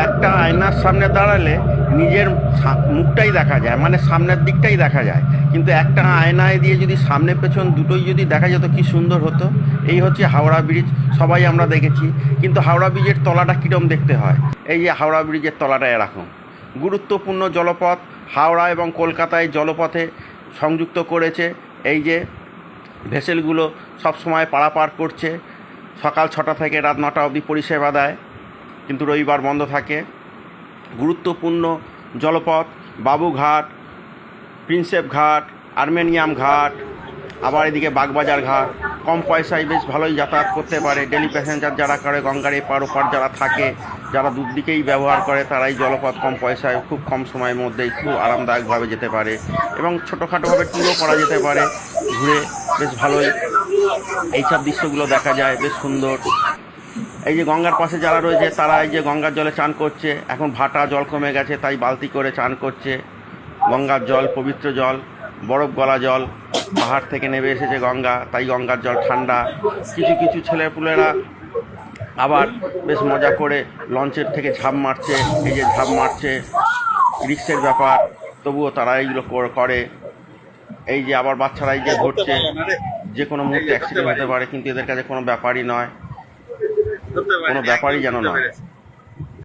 একটা আয়নার সামনে দাঁড়ালে নিজের মুখটাই দেখা যায়, মানে সামনের দিকটাই দেখা যায়। কিন্তু একটা আয়নায় দিয়ে যদি সামনে পেছন দুটোই যদি দেখা যেত কি সুন্দর হতো। এই হচ্ছে হাওড়া ব্রিজ, সবাই আমরা দেখেছি। কিন্তু হাওড়া ব্রিজের তলাটা কীরকম দেখতে হয়, এই যে হাওড়া ব্রিজের তলাটা এরকম। গুরুত্বপূর্ণ জলপথ, হাওড়া এবং কলকাতায় জলপথে সংযুক্ত করেছে। এই যে ভেসেলগুলো সব সময় পারাপার করছে, সকাল 6টা থেকে রাত 9টা অবধি পরিষেবা দেয়, কিন্তু রবিবার বন্ধ থাকে। গুরুত্বপূর্ণ জলপথ বাবুঘাট, প্রিন্সেপ ঘাট, আর্মেনিয়াম ঘাট, আবার এদিকে বাগবাজার ঘাট। কম পয়সায় বেশ ভালোই যাতায়াত করতে পারে ডেলি প্যাসেঞ্জার যারা করে, গঙ্গার এপার ওপার যারা থাকে, যারা দুদিকেই ব্যবহার করে, তারা এই জলপথ কম পয়সায় খুব কম সময়ের মধ্যেই খুব আরামদায়কভাবে যেতে পারে এবং ছোটোখাটোভাবে ট্যুরও করা যেতে পারে। ঘুরে বেশ ভালোই এইসব দৃশ্যগুলো দেখা যায়, বেশ সুন্দর। এই যে গঙ্গার পাশে যারা রয়েছে তারা এই যে গঙ্গার জলে চান করছে। এখন ভাটা জল কমে গেছে তাই বালতি করে চান করছে। গঙ্গার জল পবিত্র জল, বরফ গলা জল, পাহাড় থেকে নেমে এসেছে গঙ্গা, তাই গঙ্গার জল ঠান্ডা। কিছু কিছু ছেলেপুলেরা আবার বেশ মজা করে লঞ্চের থেকে ঝাঁপ মারছে, এই যে ঝাঁপ মারছে, রিস্কের ব্যাপার, তবুও তারা এইগুলো করে। এই যে আবার বাচ্চারা এই যে ঘুরছে, যে কোনো মুহূর্তে অ্যাক্সিডেন্ট হতে পারে, কিন্তু এদের কাছে কোনো ব্যাপারই নয়, কোনো ব্যাপারই যেন নয়।